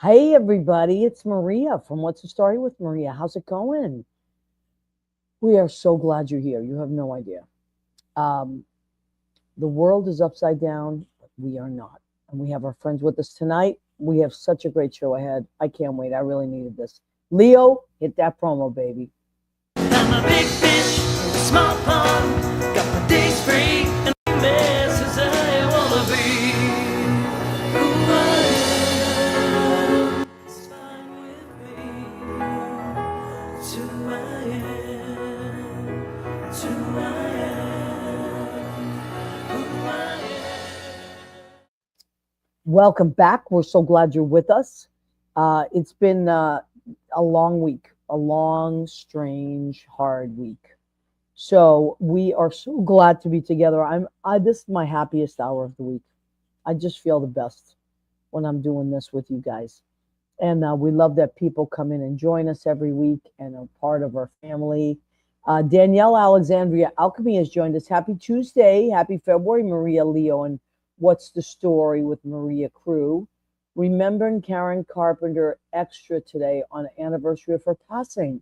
Hey everybody, it's Maria from What's the Story with Maria. How's it going? We are so glad you're here. You have no idea. Um, the world is upside down, but we are not. And we have our friends with us tonight. We have such a great show ahead. I can't wait. I really needed this. Leo, hit that promo, baby. I'm a big fish in a small pond. Got my days free and mess as I wanna be. Who I am is fine with me. It's who I am. It's who I am. Who I am. Welcome back. We're so glad you're with us. It's been a long week, a long, strange, hard week. So we are so glad to be together. This is my happiest hour of the week. I just feel the best when I'm doing this with you guys. And we love that people come in and join us every week and are part of our family. Danielle Alexandria Alchemy has joined us. Happy Tuesday. Happy February, Maria Leo. And What's the Story with Maria Crew. Remembering Karen Carpenter extra today on the anniversary of her passing.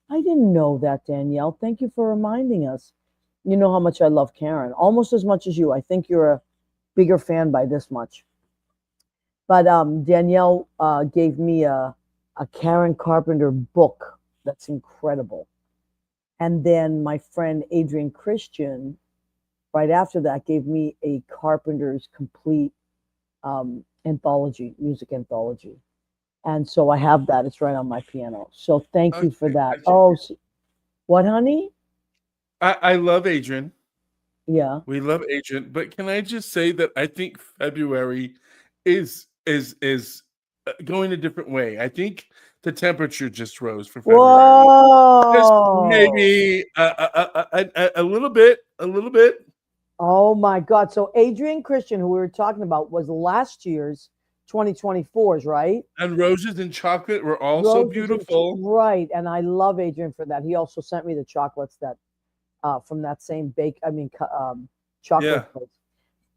I didn't know that, Danielle. Thank you for reminding us. You know how much I love Karen, almost as much as you. I think you're a bigger fan by this much. But Danielle gave me a Karen Carpenter book that's incredible. And then my friend Adrian Christian, right after that, gave me a Carpenter's complete anthology, music anthology. And so I have that. It's right on my piano. So thank you for Okay, that. got you. Oh, what, honey? I love Adrian. Yeah. We love Adrian, but can I just say that I think February is going a different way. I think the temperature just rose for February. Just Whoa. maybe a little bit, a little bit. Oh my God. So Adrian Christian, who we were talking about, was last year's 2024's, right? And roses and chocolate were also Roses and beautiful. right. And I love Adrian for that. He also sent me the chocolates that from that same chocolate Yeah. place.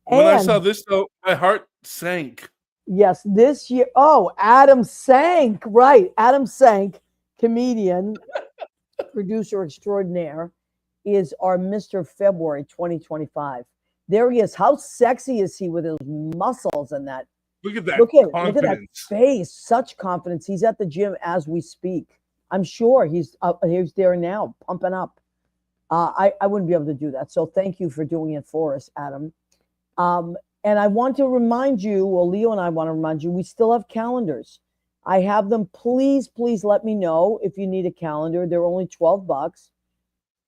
When I saw And this though, my heart sank. yes, this year, oh, Adam Sank, right. Adam Sank, comedian, producer extraordinaire, is our Mr. February 2025. There he is. How sexy is he with his muscles and that? Look at that Look at that confidence. face. Such confidence. He's at the gym as we speak. I'm sure he's there now, pumping up. I wouldn't be able to do that. So thank you for doing it for us, Adam. And I want to remind you, well, Leo and I want to remind you, we still have calendars. I have them. Please, please let me know if you need a calendar. They're only $12.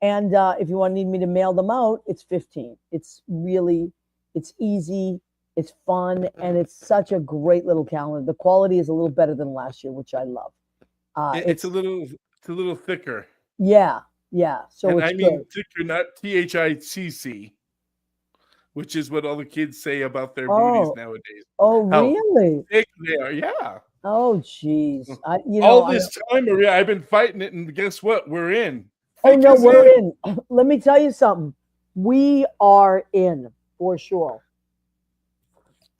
And if you want need me to mail them out, it's 15. It's easy, it's fun, and it's such a great little calendar. The quality is a little better than last year, which I love. It's a It's little thicker. yeah, yeah. So And it's I mean good. thicker, not THICC, which is what all the kids say about their booties Oh, nowadays. oh, How really? thick they are. Yeah. Oh, geez. All this time, Maria, I've been fighting it, and guess what? We're in. Oh Thick no, as we're in. in. Let me tell you something. We are in for sure.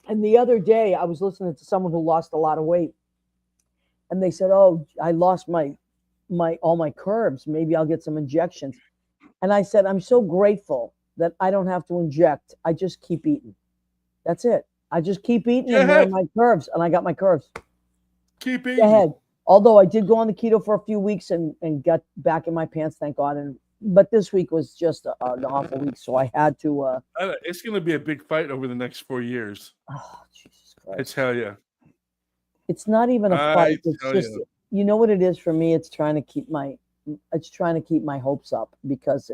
And the other day, I was listening to someone who lost a lot of weight, and they said, "Oh, I lost my all my curves. Maybe I'll get some injections." And I said, "I'm so grateful that I don't have to inject. I just keep eating. That's it. I just keep eating, Go and there are ahead. my curves, and I got my curves." Keep Go eating. ahead. Although I did go on the keto for a few weeks and got back in my pants, thank God. And but this week was just an awful week, so I had to. It's going to be a big fight over the next 4 years. Oh, Jesus I Christ! tell you. It's not even a I fight. It's tell just you. you know what it is for me. It's trying to keep my hopes up because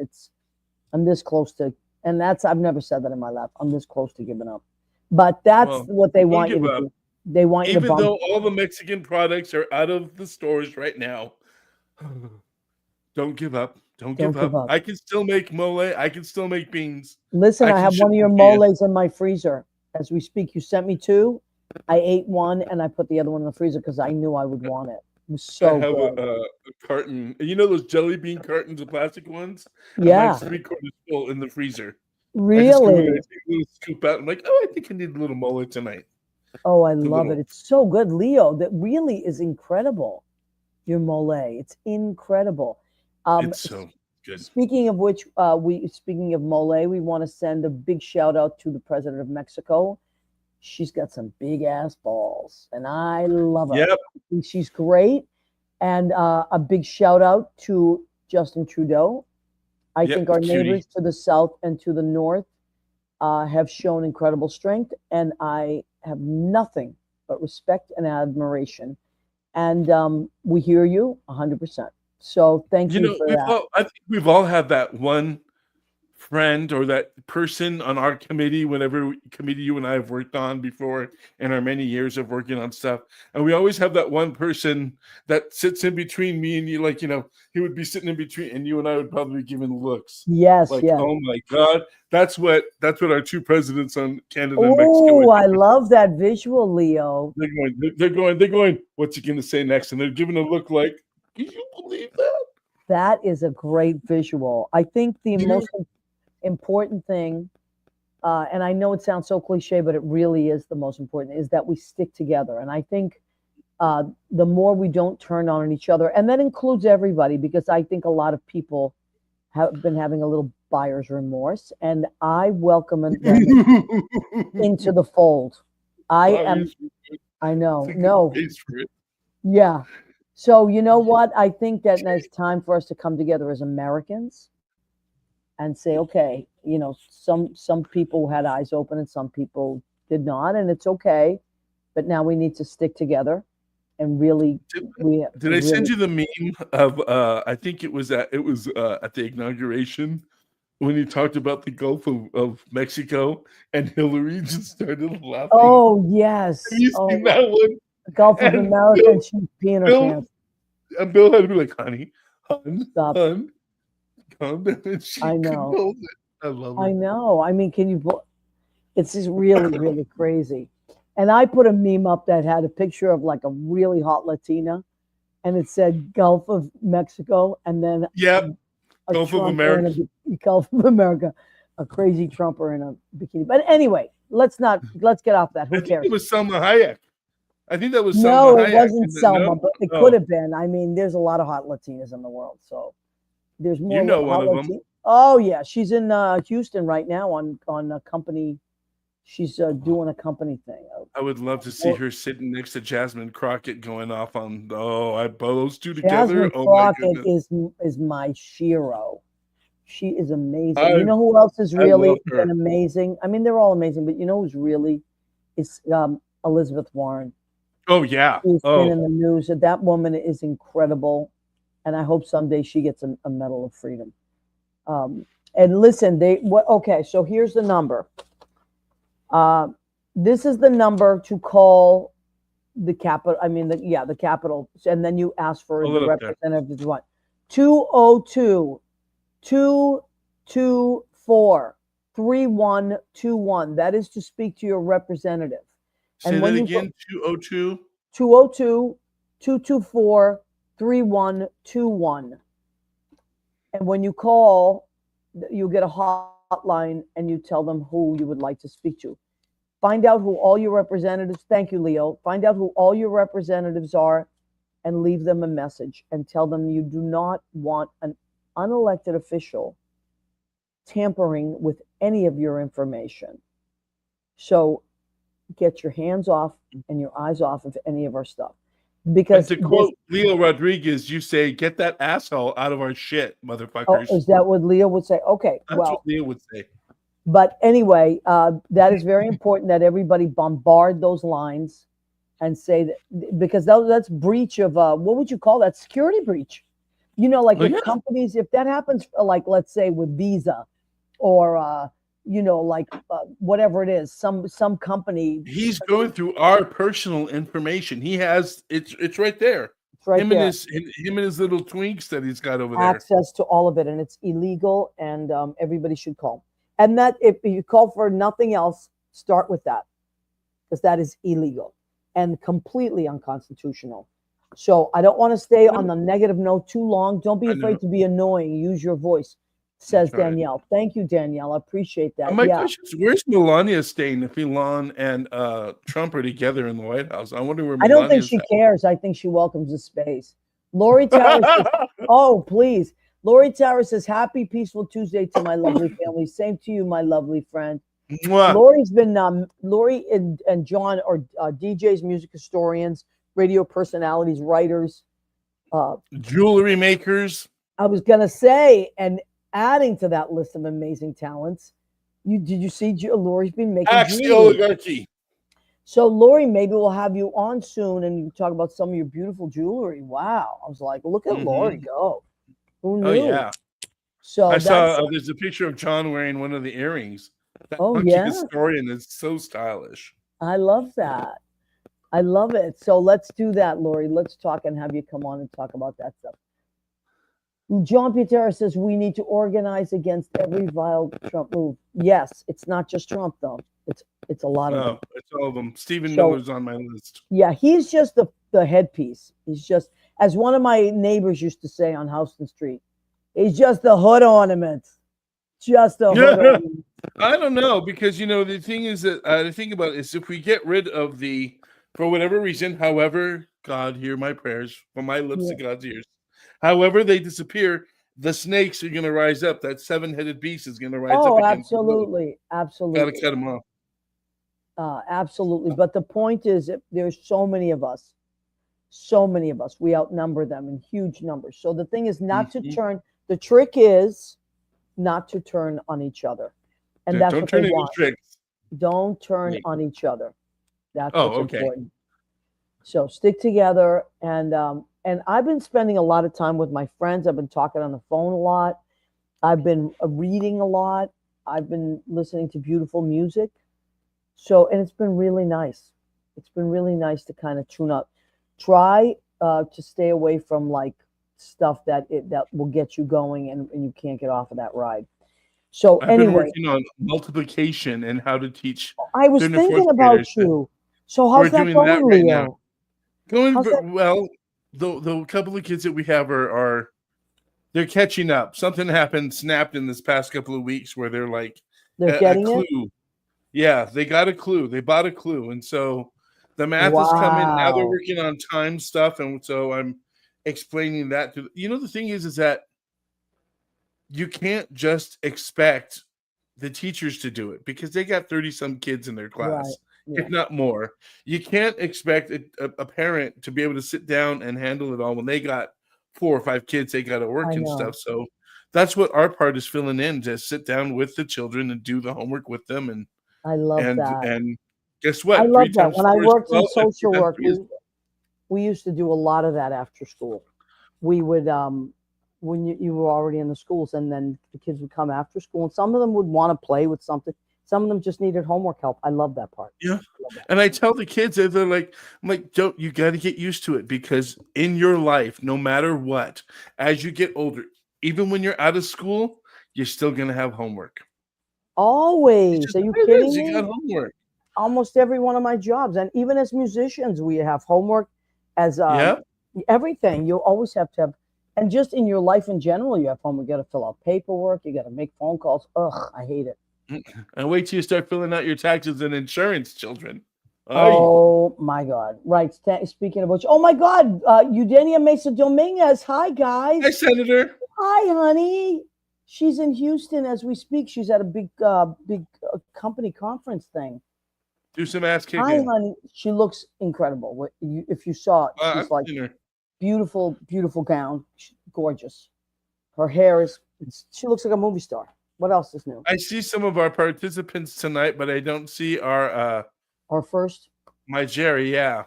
I'm this close to, and that's I've never said that in my life. I'm this close to giving up, but that's Well, what they don't want you give to up. do. They want you to Even bump. though all the Mexican products are out of the stores right now, don't give up. Don't give Don't give up. up. I can still make mole. I can still make beans. Listen, I I can have ship one of your them to you. moles in my freezer as we speak. You sent me two. I ate one and I put the other one in the freezer because I knew I would want it. It was I so have good. a carton. You know those jelly bean cartons, the plastic ones? And mine's Yeah, 3/4 full in the freezer. I just go in, I really. take a little scoop out. I'm like, oh, I think I need a little mole tonight. Oh, I The love it. little, It's so good, Leo. That really is incredible. Your mole, it's incredible. it's so good. Speaking of which, speaking of mole, we want to send a big shout out to the president of Mexico. She's got some big ass balls, and I love her. Yep, I think she's great. And a big shout out to Justin Trudeau. I think yep, our cutie. neighbors to the south and to the north have shown incredible strength, and I have nothing but respect and admiration. And we hear you 100%. So thank You you know, for that. I think we've all had that one friend or that person on our committee, committee you and I have worked on before in our many years of working on stuff. And we always have that one person that sits in between me and you, like, he would be sitting in between and you and I would probably be giving looks Yes, like, yes. oh my God, that's what our two presidents on Canada and Mexico Oh, would I do. love that visual, Leo. They're going, what's he going to say next? And they're giving a look like, can you believe that? That is a great visual. I think the You know, most important thing, and I know it sounds so cliche, but it really is the most important, is that we stick together. And I think the more we don't turn on each other, and that includes everybody, because I think a lot of people have been having a little buyer's remorse, and I welcome them into the fold. I am, Buyers, I know, it's a good no, face for it. yeah. So you know what? I think that it's time for us to come together as Americans and say, okay, some people had eyes open and some people did not, and it's okay. But now we need to stick together and really, Did, we did I send really. you the meme of I think it was at the inauguration when he talked about the Gulf of Mexico and Hillary just started laughing. Oh Have yes. you Oh, seen that one? Gulf of And America, and she's peeing her Bill pants. Bill had to be like, honey, Stop. hun, calm down. And she I couldn't know. hold it. I love I her. know. I mean, it's just really, really crazy. And I put a meme up that had a picture of like a really hot Latina, and it said Gulf of Mexico, and then Yep, a Gulf of Trumper in America. a Gulf of America, a crazy Trumper in a bikini. But anyway, let's get off that. I Who think it cares? was Selma Hayek. I think that was Selma No, it Hayek. wasn't No? Selma, but it could Oh, have been. I mean, there's a lot of hot Latinas in the world, so there's you more know one hot of them. Latinas. Oh yeah, she's in Houston right now on a company. She's doing a company thing. I would love to see her sitting next to Jasmine Crockett going off on, those two together. Jasmine Oh my Crockett goodness. is my shiro. She is amazing. You I know who else has I love really her. been amazing? I mean, they're all amazing, but you know who's really is Elizabeth Warren. Oh yeah. She's been Oh, in the news. That woman is incredible, and I hope someday she gets a Medal of Freedom. Um, and listen, okay, so here's the number. Uh, this is the number to call the capital. I mean, the capital, and then you ask for hold the it up there. representative. What? 202 224 3121. That is to speak to your representative. Say And that when you again. 202. 202 224 3121. And when you call, you get a hotline and you tell them who you would like to speak to. Find out who all your representatives, thank you, Leo. Find out who all your representatives are and leave them a message and tell them you do not want an unelected official tampering with any of your information. So get your hands off and your eyes off of any of our stuff. Because And to quote Leo Rodriguez, you say, "Get that asshole out of our shit, motherfuckers." is that what Leo would say? Okay, That's what well, Leo would say. but anyway, that is very important that everybody bombard those lines and say that, because that's breach of what would you call that? Security breach. Like Oh if yeah. companies, if that happens, like let's say with Visa, or like whatever it is, some company, He's going through our personal information. He has it's right there. it's right Him and there, his little twinks that he's got over there. access to all of it, and it's illegal, and everybody should call. And that if you call for nothing else, start with that, because that is illegal and completely unconstitutional. So I don't want to stay on the negative note too long. Don't be I know. afraid to be annoying. Use your voice. says That's right. Danielle. Thank you, Danielle. I appreciate that. My Yeah. question is, where's Melania staying if Elon and Trump are together in the White House? I wonder where I don't think Melania's she cares. I think she welcomes the space. Lori Tower says, at. oh, please. Lori Tower says, happy, peaceful Tuesday to my lovely family. Same to you, my lovely friend. Mwah. Lori's been, Lori and John are DJs, music historians, radio personalities, writers. Jewelry makers. I was going to say, and adding to that list of amazing talents, did you see Lori's been making Axe the jewelry? oligarchy. So, Lori, maybe we'll have you on soon and you talk about some of your beautiful jewelry. Wow. I was like, look at Lori go. Who knew? Oh, yeah. So I saw that's there's a picture of John wearing one of the earrings. That Oh, monkey yeah. historian is so stylish. I love that. I love it. So let's do that, Lori. Let's talk and have you come on and talk about that stuff. John Pietera says we need to organize against every vile Trump move. Yes, it's not just Trump though. It's a lot of them. No, it's all of them. Stephen So- Miller's on my list. Yeah, he's just the headpiece. He's just, as one of my neighbors used to say on Houston Street, he's just the hood ornament. Just a hood ornament. I don't know, because the thing is that the thing about it is if we get rid of for whatever reason, however, God hear my prayers from my lips to God's ears. However they disappear, the snakes are going to rise up. That 7-headed beast is going to rise up. Oh, again. absolutely, absolutely. Got to cut them off. Absolutely. But the point is that there's so many of us. We outnumber them in huge numbers. So the thing is not to turn, the trick is not to turn on each other. And that's Don't what turn they into want. tricks. Don't turn on each other. That's what's okay. important. So stick together. And I've been spending a lot of time with my friends. I've been talking on the phone a lot. I've been reading a lot. I've been listening to beautiful music. So, and it's been really nice. It's been really nice to kind of tune up. Try to stay away from like stuff that will get you going and you can't get off of that ride. So I've been anyway, working on multiplication and how to teach. I was third and thinking fourth about graders you. So how's that doing going, that right Leo? now. Going How's that? well. The couple of kids that we have are they're catching up. Something happened, snapped in this past couple of weeks where they're like They're a getting clue. it? Yeah, they got a clue. They bought a clue, and so the math is coming. Now they're Wow. working on time stuff, and so I'm explaining that to the thing is that you can't just expect the teachers to do it because they got 30 some kids in their class, Right. Yeah. if not more. You can't expect a parent to be able to sit down and handle it all when they got 4 or 5 kids they got to work I and know. stuff. So that's what our part is filling in, just sit down with the children and do the homework with them. And I love that. and guess what? I 3 love that. times When I 4 is worked 12, in and 3 social times work, 3 is we used to do a lot of that after school. We would when you were already in the schools, and then the kids would come after school, and some of them would want to play with something. Some of them just needed homework help. I love that part. Yeah. And I tell the kids that they're like, don't, you got to get used to it, because in your life, no matter what, as you get older, even when you're out of school, you're still going to have homework. Always. Are you kidding me? You got homework. Almost every one of my jobs, and even as musicians, we have homework. As everything, you always have to have, and just in your life in general, you have homework. You got to fill out paperwork. You got to make phone calls. Ugh, I hate it. And wait till you start filling out your taxes and insurance, children. Oh my God! Right. Speaking of which, oh my God, Eugenia Mesa Dominguez. Hi guys. Hi, Senator. Hi, honey. She's in Houston as we speak. She's at a big company conference thing. Do some ass kicking. Hi, honey. She looks incredible. If you saw it, she's like beautiful, beautiful gown. She's gorgeous. Her hair is. She looks like a movie star. What else is new? I see some of our participants tonight, but I don't see our first. My Gerry, yeah.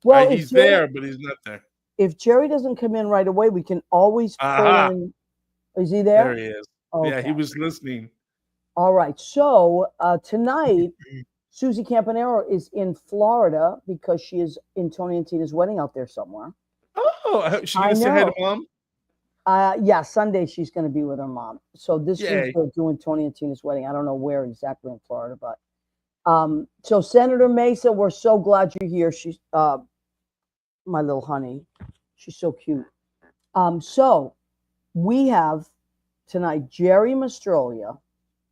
Well, he's there, but he's not there. If Gerry doesn't come in right away, we can always pull in. Is he there? There he is. Okay. Yeah, he was listening. All right. So tonight, Susie Campanero is in Florida because she is in Tony and Tina's wedding out there somewhere. Oh, she's going to say hi to Mom? Yeah, Sunday she's going to be with her mom. So this week they're doing Tony and Tina's wedding. I don't know where exactly in Florida, but so Senator Mesa, we're so glad you're here. She's my little honey. She's so cute. So we have tonight, Gerry Mastrolia.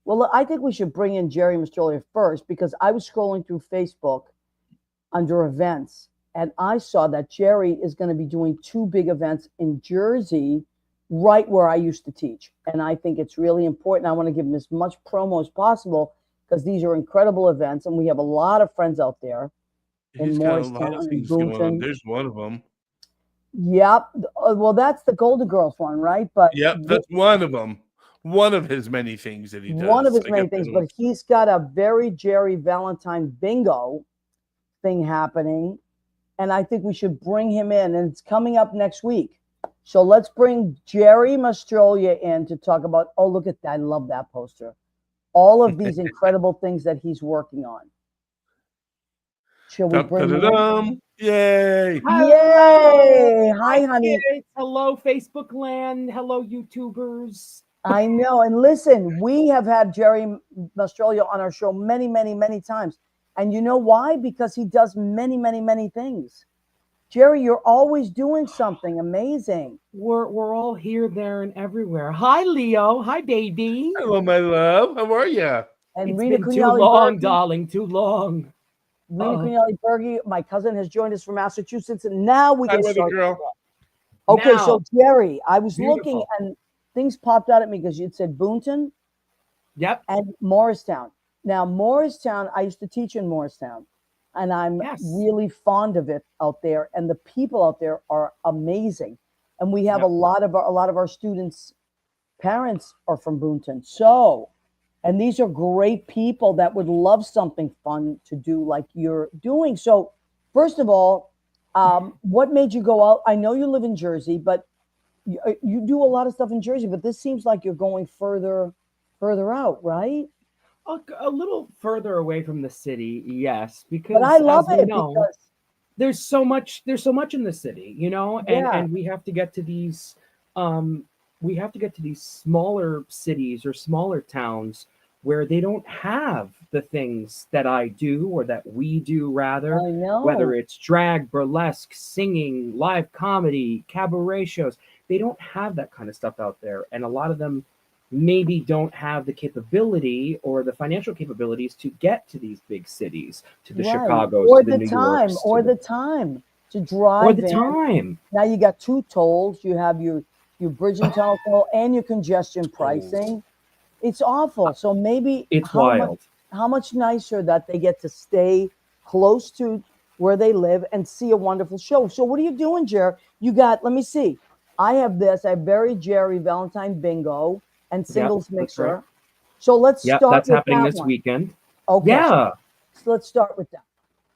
Well, I think we should bring in Gerry Mastrolia first because I was scrolling through Facebook under events and I saw that Gerry is going to be doing two big events in Jersey, right where I used to teach. And I think it's really important. I want to give him as much promo as possible because these are incredible events and we have a lot of friends out there in He's got a lot Morristown of and things going on. Boonton. There's one of them. Yep. Well, that's the Golden Girls one, right? But Yep, that's one of them. One of his many things that he does. one of his I many got things, that but he's got a very Gerry Valentine bingo thing happening. And I think we should bring him in. And it's coming up next week. So let's bring Gerry Mastrolia in to talk about, oh, look at that. I love that poster. All of these incredible things that he's working on. Shall we bring him in? Yay! Yay! Hi, honey. Kids. Hello, Facebook land. Hello, YouTubers. I know. And listen, we have had Gerry Mastrolia on our show many, many, many times. And you know why? Because he does many, many, many things. Gerry, you're always doing something amazing. We're all here, there, and everywhere. Hi, Leo. Hi, baby. Hello, my love. How are you? And It's Rita been too Cugnali long, Berge, darling. Too long. Rita Cugnali Berge, my cousin, has joined us from Massachusetts. And now we Hi, can weather start. girl. Okay, Now, so Gerry, I was beautiful. looking and things popped out at me because you'd said Boonton Yep. and Morristown. Now, Morristown, I used to teach in Morristown, and I'm Yes. really fond of it out there. And the people out there are amazing. And we have Yep. a lot of our students' parents are from Boonton. So, and these are great people that would love something fun to do like you're doing. So, first of all, what made you go out? I know you live in Jersey, but you do a lot of stuff in Jersey. But this seems like you're going further out, right? A little further away from the city, yes, because But I love as we it know, because there's so much in the city, and Yeah. we have to get to these smaller cities or smaller towns where they don't have the things that I do or that we do, rather, I know. whether it's drag, burlesque, singing, live comedy, cabaret shows. They don't have that kind of stuff out there, and a lot of them maybe don't have the capability or the financial capabilities to get to these big cities, to the Right. Chicagos, or to the the New time, Yorks, or to the time to drive or the in. time. Now you got two tolls. You have your bridge and tunnel toll and your congestion pricing. It's awful. So maybe It's how wild. much nicer that they get to stay close to where they live and see a wonderful show. So what are you doing, Gerry? You got, let me see. I have this. I have very Gerry Valentine bingo and singles that's mixer. right. So let's Yep, start that's with happening that this one. weekend. Okay. Yeah, So let's start with that.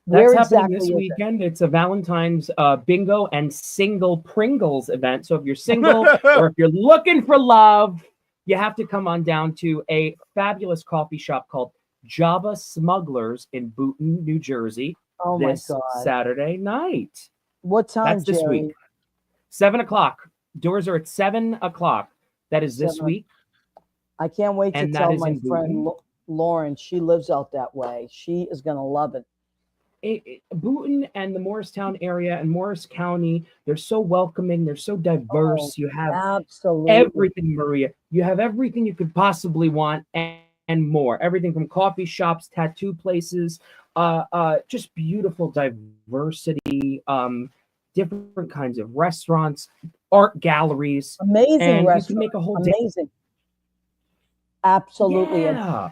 that's Where happening exactly this is it? weekend. It's a Valentine's bingo and single Pringles event. So if you're single or if you're looking for love, you have to come on down to a fabulous coffee shop called Java Smugglers in Boonton, New Jersey, Oh my this God. Saturday night. What time, That's this Gerry? week. 7 o'clock. Doors are at 7 o'clock. That is this 7. week. I can't wait to And that tell is my in friend Boonton. Lauren. She lives out that way. She is going to love it. Boonton and the Morristown area and Morris County, they're so welcoming. They're so diverse. You have Absolutely. everything, Maria. You have everything you could possibly want and more. Everything from coffee shops, tattoo places, just beautiful diversity, different kinds of restaurants, art galleries. Amazing And restaurant. you can make a whole day. Amazing. Absolutely. And Yeah.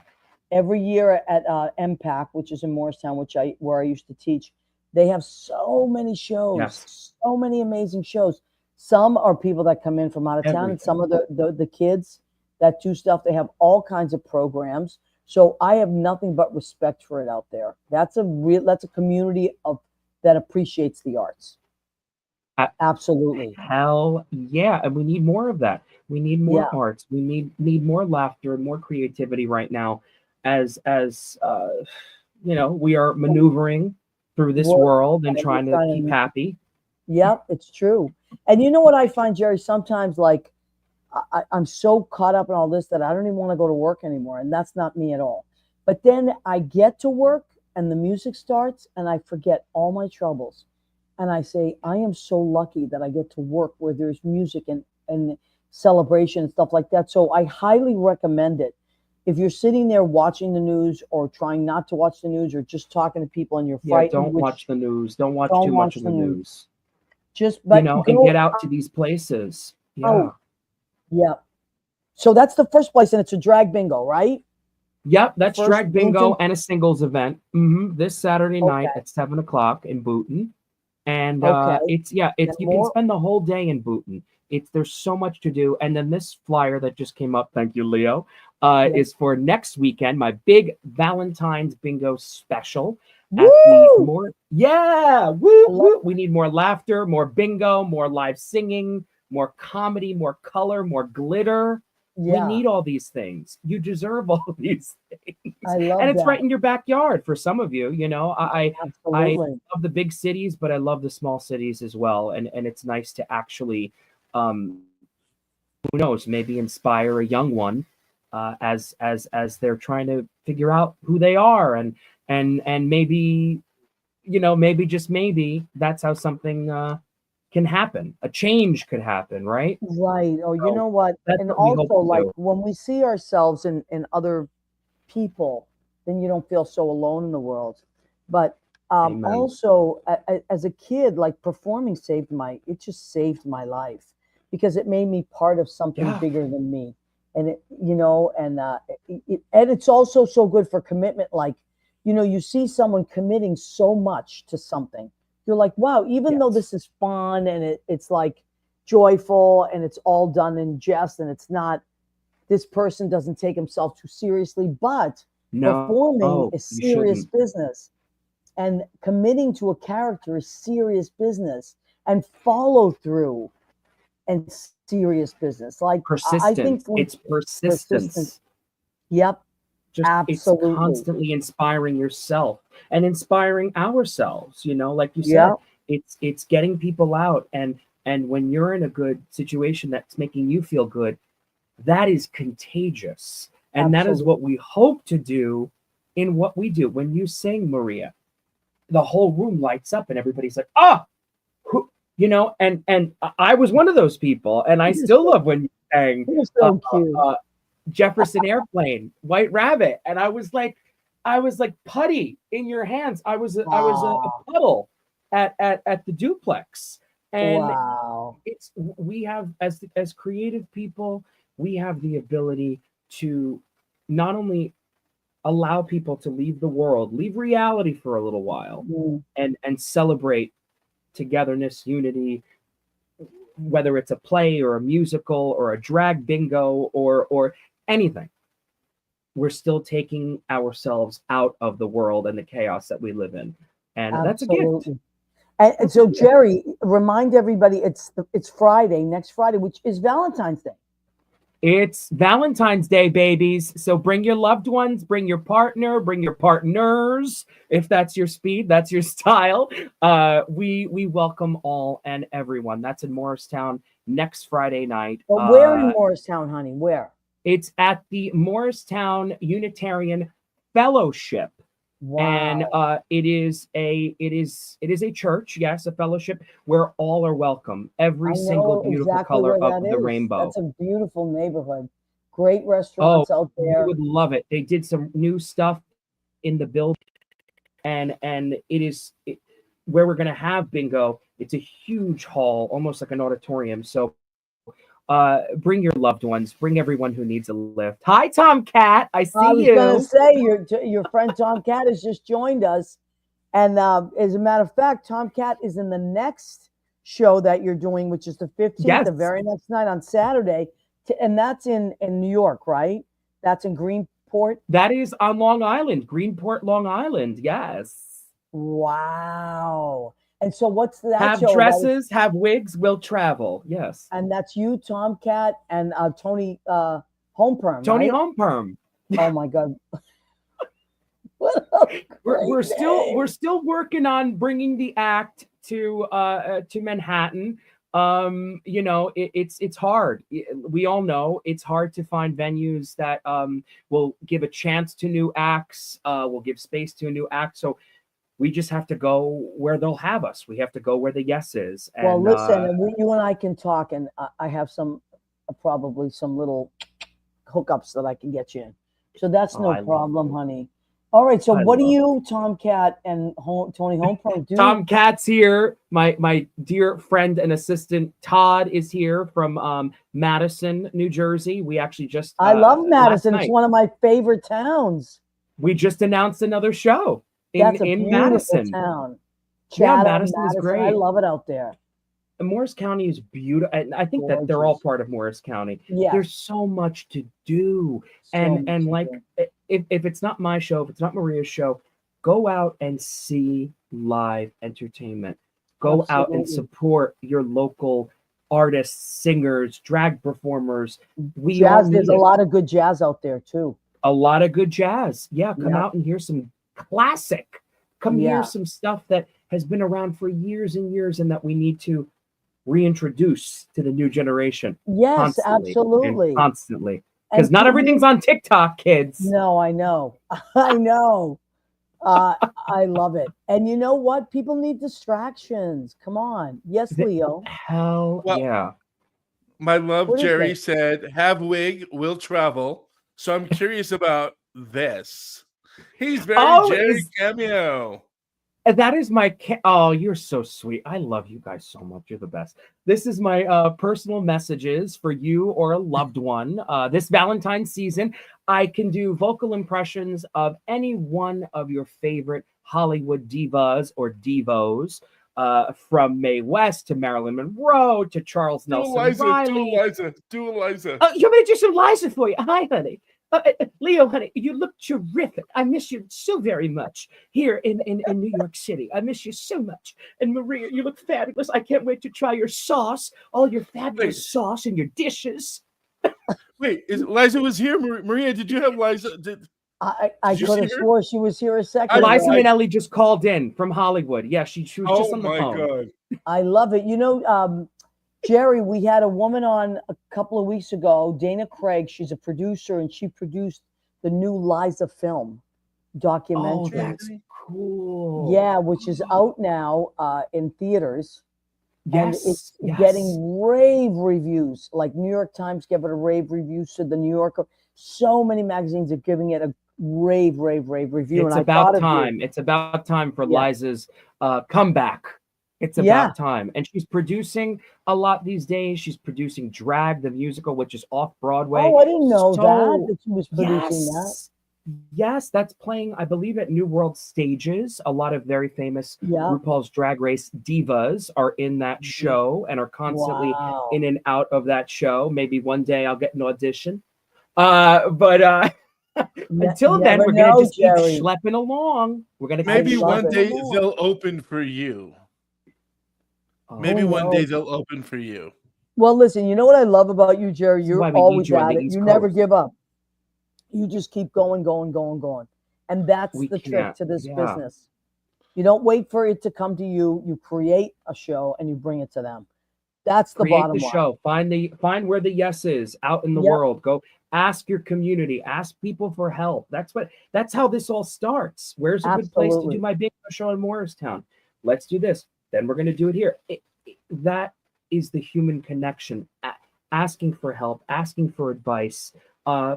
every year at MPAC, which is in Morristown, where I used to teach, they have so many shows, Yes. so many amazing shows. Some are people that come in from out of town, and some of the kids that do stuff. They have all kinds of programs. So I have nothing but respect for it out there. That's a community that appreciates the arts. Absolutely. Hell yeah. And we need more of that. We need more Yeah. arts. We need more laughter and more creativity right now as we are maneuvering through this world and trying to keep happy. Yep, it's true. And you know what I find, Gerry? Sometimes, like, I'm so caught up in all this that I don't even want to go to work anymore. And that's not me at all. But then I get to work and the music starts and I forget all my troubles. And I say, I am so lucky that I get to work where there's music and celebration and stuff like that. So I highly recommend it. If you're sitting there watching the news or trying not to watch the news or just talking to people and you're Yeah, frightened, don't watch the news. Don't watch don't too much watch of the the news. news. Just And go get out to these places. Yeah. out. Yeah. So that's the first place, and it's a drag bingo, right? Yep, that's First drag bingo Boonton? and a singles event. This Saturday night Okay. at 7 o'clock in Booton. And Okay. it's And you can more? spend the whole day in Booton. There's so much to do. And then this flyer that just came up, thank you, Leo, is for next weekend, my big Valentine's bingo special at Woo! woo. We need more laughter, more bingo, more live singing, more comedy, more color, more glitter. We Yeah. need all these things. You deserve all these things. I love And it's that. right in your backyard for some of you. I Absolutely. love the big cities, but I love the small cities as well. And it's nice to actually, who knows, maybe inspire a young one as they're trying to figure out who they are, and maybe maybe just maybe that's how something can happen. A change could happen, right? Right. Oh, you So know what? that's And what we hope also, to like do. when we see ourselves in other people, then you don't feel so alone in the world. But Amen. also, as a kid, like performing it just saved my life because it made me part of something Yeah. bigger than me. And and it's also so good for commitment. Like, you see someone committing so much to something. You're like, wow, even though this is fun and it's like joyful and it's all done in jest and it's not, this person doesn't take himself too seriously, but performing is you serious shouldn't. business, and committing to a character is serious business, and follow through and serious business. Like I think Persistence. It's persistence. Yep, It's absolutely. constantly inspiring yourself and inspiring ourselves, like you said. Yeah, It's getting people out, and when you're in a good situation that's making you feel good, that is contagious. And that is what we hope to do in what we do. When you sing, Maria, the whole room lights up and everybody's like, and I was one of those people, and I still love when you sang you're so cute. Jefferson Airplane, White Rabbit, and I was like putty in your hands. I was a puddle at the duplex, and Wow. we have, as creative people, we have the ability to not only allow people to leave the world, leave reality for a little while, and celebrate togetherness, unity, whether it's a play or a musical or a drag bingo or anything. We're still taking ourselves out of the world and the chaos that we live in, and that's a gift. And so, Gerry, remind everybody it's Friday, next Friday, which is Valentine's Day. It's Valentine's Day, babies. So bring your loved ones, bring your partner, bring your partners. If that's your speed, that's your style. We welcome all and everyone. That's in Morristown next Friday night. But where in Morristown, honey? Where? It's at the Morristown Unitarian Fellowship. Wow. And it is a church, yes, a fellowship where all are welcome. Every single beautiful color of the rainbow. That's a beautiful neighborhood. Great restaurants out there. You would love it. They did some new stuff in the building, and where we're gonna have bingo. It's a huge hall, almost like an auditorium. So bring your loved ones, bring everyone who needs a lift. Hi, Tomcat. I see you. I was going to say, your friend Tomcat has just joined us. And as a matter of fact, Tomcat is in the next show that you're doing, which is the 15th, the very next night on Saturday. And that's in New York, right? That's in Greenport? That is on Long Island, Greenport, Long Island. Yes. Wow. And so what's that have show? Dresses, have wigs, will travel. Yes. And that's you, Tomcat, and Tony Homeperm. Tony right? Homeperm. Oh my God. we're still working on bringing the act to Manhattan. It's hard. We all know it's hard to find venues that will give a chance to new acts, will give space to a new act. So we just have to go where they'll have us. We have to go where the yes is. Well, listen, you and I can talk, and I have some probably some little hookups that I can get you in. So that's Oh, no I love problem, it. honey. All right. So I what do love you, Tomcat and Tony Homepro do? Tom Cat's here. My dear friend and assistant Todd is here from Madison, New Jersey. We actually just I love last Madison. It's night, one of my favorite towns. we just announced another show That's a in beautiful Madison. town. Yeah, Chatham, Madison is I great. love it out there. And Morris County is beautiful. And I think that they're all Gorgeous. part of Morris County. Yeah. There's so much to do. So And much to like do. if it's not my show, if it's not Maria's show, go out and see live entertainment. Go out and Absolutely. support your local artists, singers, drag performers. We Jazz, all there's need a it. lot of good jazz out there too. A lot of good jazz. Yeah, come Yeah. out and hear some classic. Come Yeah. hear some stuff that has been around for years and years and that we need to reintroduce to the new generation. Yes, Constantly and absolutely. constantly. Because And not people- everything's on TikTok, kids. No, I know. I know. I love it. And you know what? People need distractions. Come on. Yes, Leo. Hell Well, yeah. My love, What is Gerry, it? said, "Have wig, will travel." So I'm curious about this. He's very Oh, Gerry is- cameo. And that is my oh, you're so sweet. I love you guys so much. You're the best. This is my personal messages for you or a loved one. This Valentine's season, I can do vocal impressions of any one of your favorite Hollywood divas or divos, from Mae West to Marilyn Monroe to Charles Do Nelson Eliza, Riley. do Eliza, do Eliza. You want me to do some Liza for you? Hi, honey. Leo, honey, you look terrific. I miss you so very much here in New York City. I miss you so much. And Maria, you look fabulous. I can't wait to try your sauce, all your fabulous Wait. sauce and your dishes. Wait, Liza was here? Maria, did you have Liza? I Did you could have see her? swore she was here a second I- Liza ago. Minnelli just called in from Hollywood. Yeah, she was just Oh on the my phone. God. I love it. You know, Gerry, we had a woman on a couple of weeks ago, Dana Craig. She's a producer and she produced the new Liza film Oh, documentary. that's cool. Yeah, which is out now in theaters. And Yes. it's yes. getting rave reviews. Like New York Times gave it a rave review. So the New Yorker, so many magazines are giving it a rave review. It's and I about thought of you. time. It's about time for Yeah. Liza's comeback. It's about Yeah. time. And she's producing a lot these days. She's producing Drag, the musical, which is off Broadway. Oh, I didn't know So- that she was producing that. Yes. Yes, that's playing, I believe, at New World Stages. A lot of very famous Yeah. RuPaul's Drag Race divas are in that show and are constantly Wow. in and out of that show. Maybe one day I'll get an audition. But until then, never we're gonna know, just keep Gerry. schlepping along. We're gonna keep Maybe love one it. day schlepping along. they'll open for you. Oh, Maybe Who one day knows? they'll open for you. Well, listen, you know what I love about you, Gerry? This is You're why we need always you on at the it. East You never Coast. give up. You just keep going. And that's We the trick can't. to this Yeah. business. You don't wait for it to come to you. You create a show and you bring it to them. That's the Create bottom the line. show. Find where the yes is out in the Yep. world. Go ask your community. Ask people for help. That's how this all starts. Where's a good place to Absolutely. do my bingo show in Morristown? Let's do this. Then we're going to do it here. That is the human connection. Asking for help, asking for advice,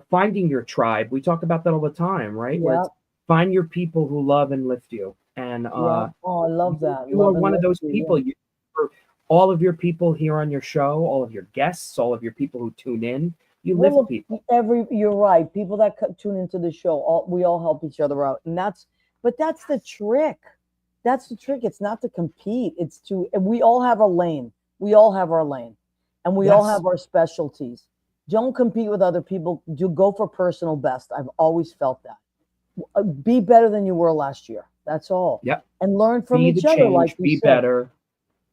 finding your tribe. We talk about that all the time, right? Where it's Yep. find your people who love and lift you. And Yeah. Oh, I love that. you are Love and one of those lift you, people. yeah. For all of your people here on your show, all of your guests, all of your people who tune in, you Well, lift look, people. you're right. People that tune into the show, we all help each other out, and that's the trick. That's the trick. It's not to compete. It's to, and we all have a lane. We all have our lane, and we all Yes. have our specialties. Don't compete with other people. Do go for personal best. I've always felt that. Be better than you were last year. That's all. Yep. And learn from Be each the other, change. like you Be said. better.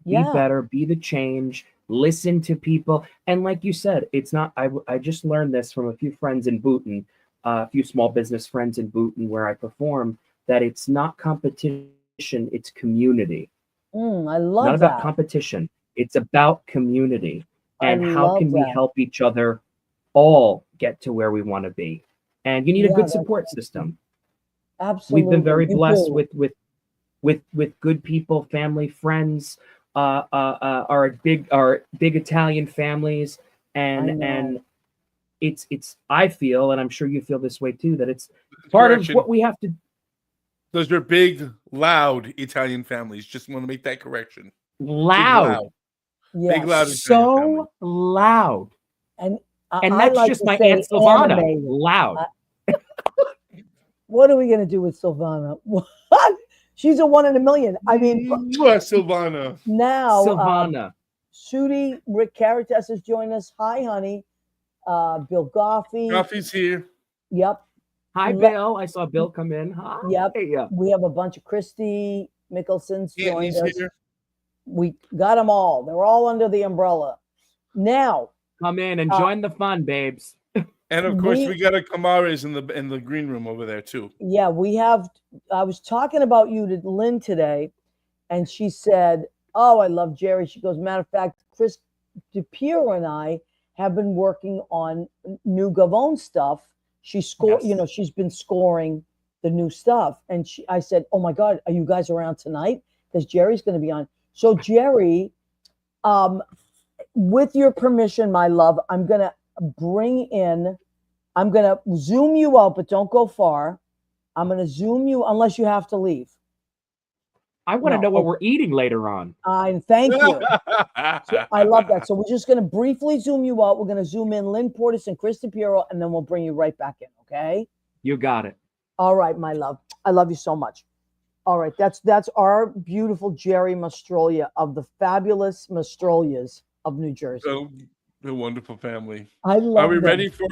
Yeah. Be better. Be the change. Listen to people. And like you said, it's not. I just learned this from a few friends in Booton, a few small business friends in Booton where I perform. That it's not competition. It's community. I love Not that. about competition. It's about community. I And how love can we that. help each other all get to where we want to be? And you need a Yeah, good that's support system. Absolutely. We've been very You blessed do. with good people, family, friends, our big Italian families. and it's I feel, and I'm sure you feel this way too, that it's part of what we have to. Those are big, loud Italian families. Just want to make that correction. Loud. Yeah. Big, loud Italian family. So loud. And that's like just to my say Aunt Silvana. animated. Loud. What are we going to do with Silvana? What? She's a 1 in a million. I mean, Silvana. Now, Silvana. Shooty, Rick Caritas has joined us. Hi, honey. Bill Goffey. Goffey's here. Yep. Hi, Bill. I saw Bill come in. Hi. Yep. Yeah. We have a bunch of Christy Mickelson's joined us. Here. We got them all. They're all under the umbrella. Now, come in and join the fun, babes. And of course, we got a Kamares in the green room over there too. Yeah, we have. I was talking about you to Lynn today, and she said, "Oh, I love Gerry." She goes, "Matter of fact, Chris DePierro and I have been working on new Gavone stuff. She scored. Yes. She's been scoring the new stuff." And I said, "Oh my God, are you guys around tonight? Because Gerry's going to be on." So Gerry, with your permission, my love, I'm going to zoom you out, but don't go far. I'm going to zoom you unless you have to leave. I want to know what we're eating later on. Thank you. So, I love that. So we're just going to briefly zoom you out. We're going to zoom in Lynn Portas and Chris DePierro, and then we'll bring you right back in, okay? You got it. All right, my love. I love you so much. All right, that's our beautiful Gerry Mastrolia of the fabulous Mastrolias of New Jersey. So, the wonderful family. I love Are we them. ready for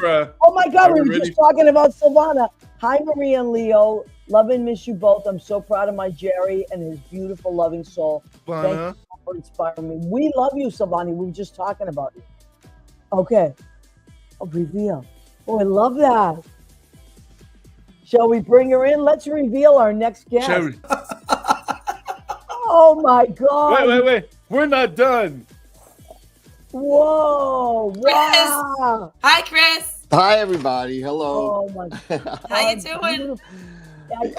Oh my God, we were just talking about Silvana. Hi, Maria and Leo. Love and miss you both. I'm so proud of my Gerry and his beautiful, loving soul. Thank you for inspiring me. We love you, Silvani. We were just talking about you. Okay. Reveal. Oh, I love that. Shall we bring her in? Let's reveal our next guest. Oh my God. Wait. We're not done. Whoa. Wow. Hi, Chris. Hi, everybody. Hello. Oh my God. How you doing?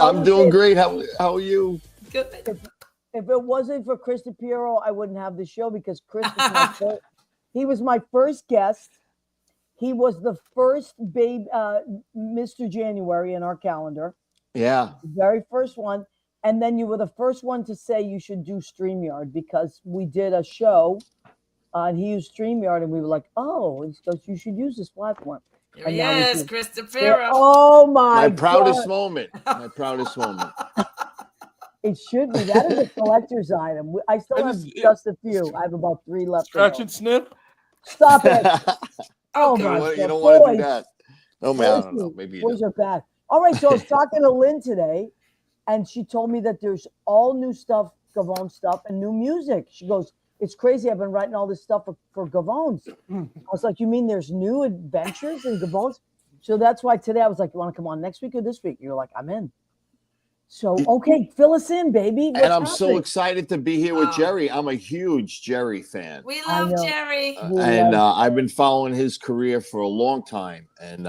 I'm doing great. How are you? Good. If it wasn't for Chris DePierro, I wouldn't have the show because Chris was he was my first guest. He was the first Mr. January in our calendar. Yeah. The very first one. And then you were the first one to say you should do StreamYard because we did a show and he used StreamYard and we were like, oh, he goes, you should use this platform. Yes, Chris DePierro. Oh my proudest God. moment. My proudest moment. It should be. That is a collector's item. I still have just a few. I have about 3 left. Scratch and sniff. Stop it. Oh my God. You don't want to do that. Oh man, I don't know. Maybe you boys are bad. All right, so I was talking to Lynn today, and she told me that there's all new stuff, Gavone stuff, and new music. She goes, it's crazy. I've been writing all this stuff for Gavones. I was like, you mean there's new adventures in Gavones? So that's why today I was like, you want to come on next week or this week? You're like, I'm in. So, okay, fill us in, baby. And I'm so excited to be here with Gerry. I'm a huge Gerry fan. We love Gerry. And I've been following his career for a long time. And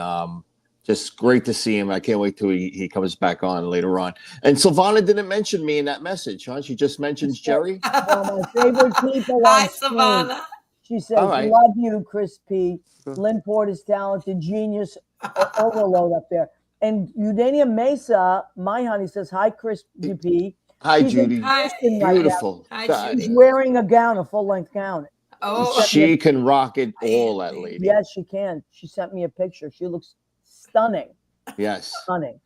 just great to see him. I can't wait till he comes back on later on. And Silvana didn't mention me in that message, huh? She just mentions Gerry. One of my favorite people. Hi, Silvana. She says, love you, Chris P. Lynn Portas, talented genius, overload up there. And Eudania Mesa, my honey, says, hi, Chris DP. Hi, Judy. Hi. Beautiful. Hi, She's wearing a gown, a full-length gown. Oh, she can rock it all, that lady. Yes, she can. She sent me a picture. She looks stunning. Yes. Stunning.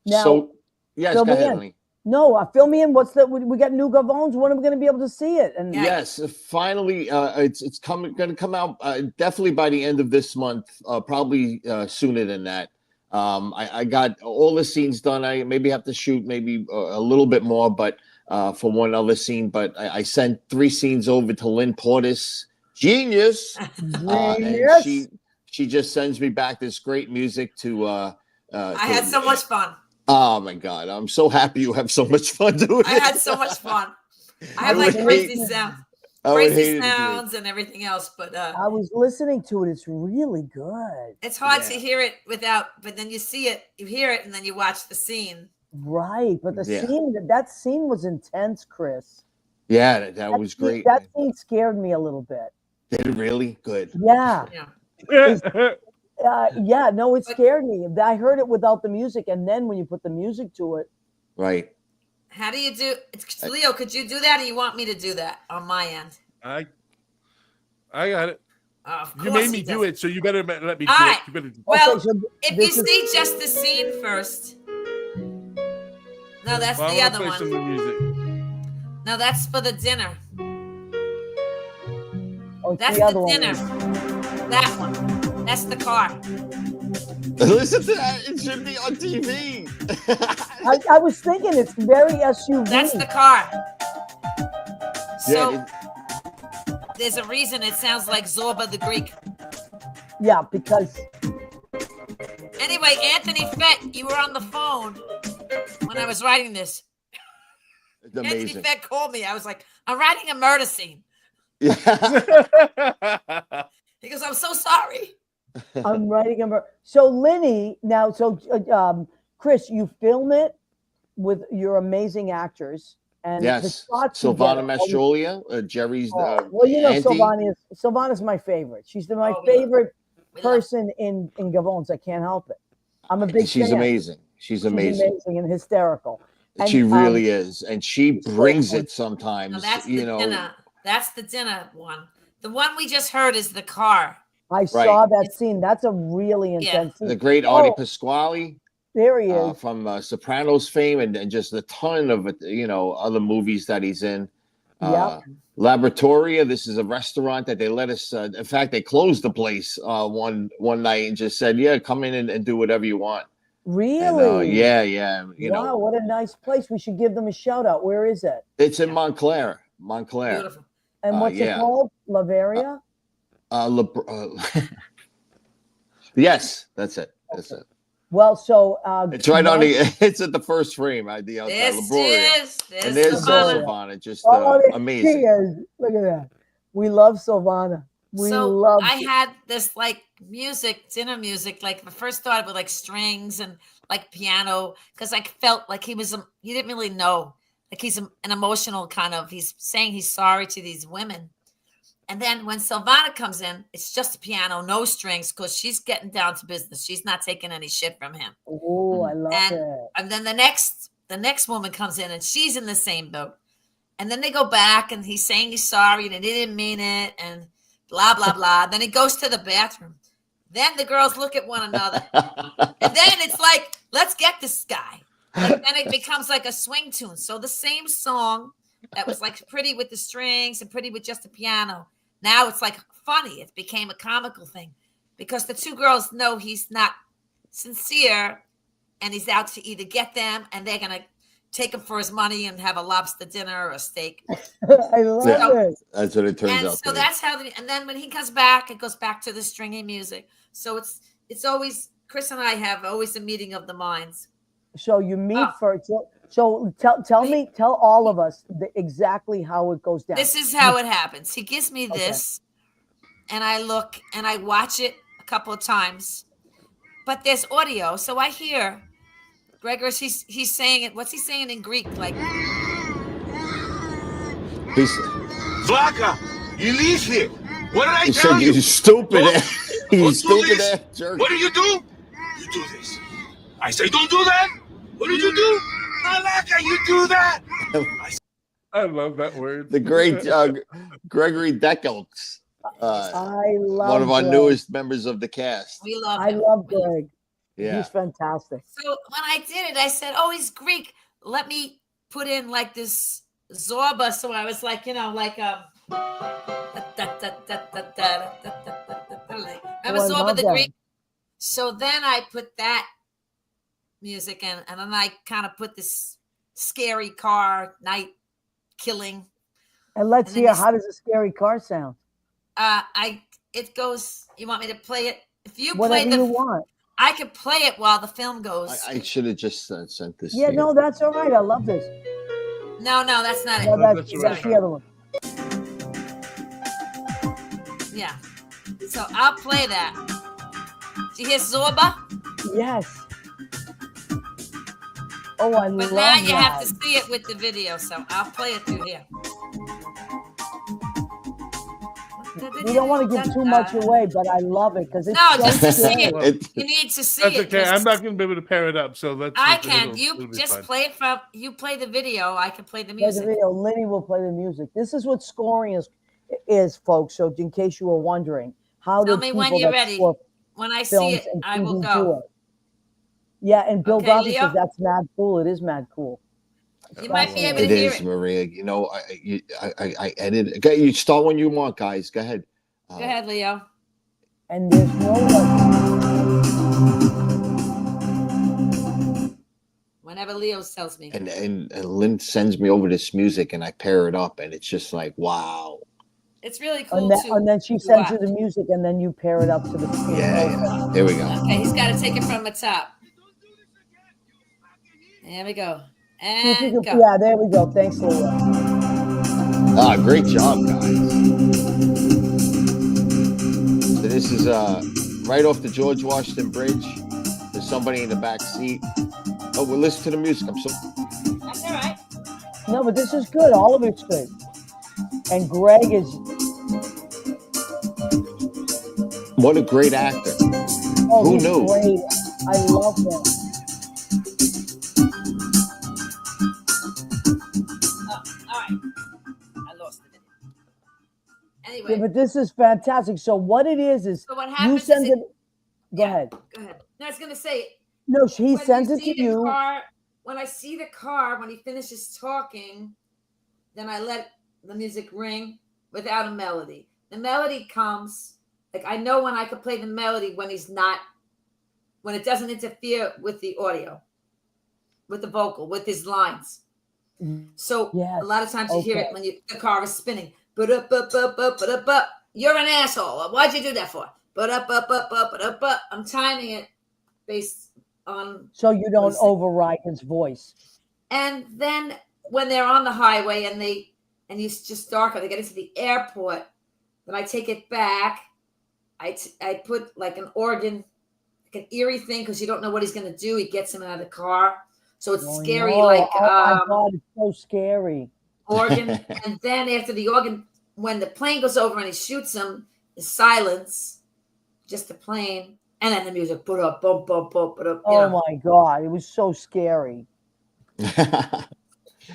Now, so, yes, go ahead, honey. No, fill me in. We got new Gavones. When are we going to be able to see it? And yes, finally, it's going to come out definitely by the end of this month, probably sooner than that. I got all the scenes done. I maybe have to shoot maybe a little bit more, but for one other scene. But I sent 3 scenes over to Lynn Portas, genius. And she just sends me back this great music to. I had so much fun. Oh my God! I'm so happy you have so much fun doing it. I had so much fun. I have like crazy sounds and everything else, but I was listening to it. It's really good. It's hard to hear it but then you see it, you hear it, and then you watch the scene. Right, but the that scene was intense, Chris. Yeah, that was great. That scene scared me a little bit. Did it really? Good. Yeah. Yeah. Yeah, no, it scared me. I heard it without the music, and then when you put the music to it, Right. How do you do? Leo, could you do that, or you want me to do that on my end? I got it. Of You course made he me does. do it, so you better let me do All it. right. You better. Well, so if you this is- see just the scene first. No, that's Well, I the wanna other play some one. of the music. No, that's for the dinner. oh, it's That's the other the one. dinner. That one. That's the car. Listen to that. It should be on TV. I was thinking it's very SUV. That's the car. So Yeah, there's a reason it sounds like Zorba the Greek. Yeah, because Anyway, Anthony Fett, you were on the phone when I was writing this. it's Anthony amazing. Fett called me. I was like, I'm writing a murder scene. Yeah. He goes, I'm so sorry. I'm writing a. So Linny, now, Chris, you film it with your amazing actors, and the Yes. shots you Silvana get- Mastrolia, Jerry's. well, you know, auntie. Silvana's my favorite. She's my Oh, we love- favorite we love- person in Gavons. I can't help it. I'm a big She's fan. amazing. She's She's amazing. and hysterical. And, She really is, and she brings so- it sometimes. No, that's you the know, dinner. That's the dinner one. The one we just heard is the car. I saw that scene. That's a really intense scene. the great Artie Oh, Pasquale there he is. from Sopranos fame, and just a ton of other movies that he's in. Laboratoria. This is a restaurant that they let us. In fact, they closed the place one night and just said, "Yeah, come in and do whatever you want." Really? And, yeah. Wow, what a nice place. We should give them a shout out. Where is it? It's in Montclair. Beautiful. And what's it called? Lavaria? Yes, that's it. That's it. Well, so It's right on the. It's at the first frame. The outside This Labroria. is And there's Savannah. Silvana. Just there she amazing. is. Look at that. We love Silvana. We love. I had this like music, dinner music. Like the first started with like strings and like piano, because I felt like he didn't really know. Like he's an emotional kind of. He's saying he's sorry to these women. And then when Silvana comes in, it's just a piano, no strings, because she's getting down to business. She's not taking any shit from him. Oh, I love it. And then the next woman comes in and she's in the same boat. And then they go back and he's saying he's sorry and he didn't mean it and blah, blah, blah. Then he goes to the bathroom. Then the girls look at one another. And then it's like, let's get this guy. Like, then it becomes like a swing tune. So the same song that was like pretty with the strings and pretty with just the piano. Now it's like funny. It became a comical thing because the two girls know he's not sincere and he's out to either get them and they're going to take him for his money and have a lobster dinner or a steak. I love it. That's what it turns And out. so that's how, and then when he comes back, it goes back to the stringy music. So it's always, Chris and I have always a meeting of the minds. So you meet first. So tell all of us exactly how it goes down. This is how it happens. He gives me this, and I look and I watch it a couple of times, but there's audio, so I hear Gregor. He's saying it. What's he saying in Greek? Like, Vlaka, you leave here. What did I he tell said, you? "You stupid, Don't you do stupid this. ass jerk." What do? You do this. I say, don't do that. What did you do? Vlaka, you do that. I love that word. The great Gregory Deckelks. I love one of our Greg. newest members of the cast. we love I him. love Greg. Yeah. He's fantastic. So when I did it, I said, "Oh, he's Greek. Let me put in like this Zorba." So I was like, like I was I Zorba love the that. Greek. So then I put that music in, and then I kind of put this scary car night killing. And let's And then hear, this- how does a scary car sound? It goes. You want me to play it? If you Whatever play you want. I could play it while the film goes. I should have just sent this. Yeah, to you. no, that's all right. I love this. No, that's not No, it. that's the other one. Yeah. So I'll play that. Do you hear Zorba? Yes. Oh, I But love now you that. have to see it with the video, so I'll play it through here. We don't want to give too much away, but I love it because it's No, so just to see scary. it. You need to see That's it. okay. I'm not going to be able to pair it up, so let's. I can. It'll You be just fun. play it from. You play the video. I can play the Play the music. video. Lenny will play the music. This is what scoring is, folks. So in case you were wondering, how Tell do me people when you're that ready. score When I see films it, and I will TV go. do it? Yeah, and Bill Okay, Garvey Leo? says that's mad cool. It is mad cool. You might be able It to hear is, it. Maria. You know, I edit. Okay, you start when you want, guys. Go ahead. Go ahead, Leo. And there's no Whenever Leo tells me. And Lynn sends me over this music, and I pair it up, and it's just like, wow. It's really cool too. and then she sends you the music, and then you pair it up to the Yeah. There we go. Okay, he's got to take it from the top. There we go. And go. Yeah, there we go. Thanks, Leo. Ah, great job, guys. So this is right off the George Washington Bridge. There's somebody in the back seat. Oh, we'll listen to the music. I'm so. That's all right. No, but this is good. All of it's good. And Greg is. What a great actor. Oh, Who he's knew? great. I love him. All right. I lost the video. Anyway. Yeah, but this is fantastic. So what it is So what you happens send is it. Go ahead. Go ahead. No, I was gonna say. No, he when sends you it see to the you. Car, when I see the car, when he finishes talking, then I let the music ring without a melody. The melody comes, like I know when I can play the melody when he's not, when it doesn't interfere with the audio, with the vocal, with his lines. So a lot of times you hear it when the car is spinning. But you're an asshole. Why'd you do that for? But I'm timing it based on. So you don't override his voice. And then when they're on the highway and it's just darker, they get into the airport. Then I take it back. I put like an organ, like an eerie thing, because you don't know what he's going to do. He gets him out of the car. So it's scary. No. Like, oh my God, it's so scary. Organ. And then after the organ, when the plane goes over and he shoots him, is silence, just the plane. And then the music, put up, bump, bump, bump, put up. Oh my God, it was so scary. It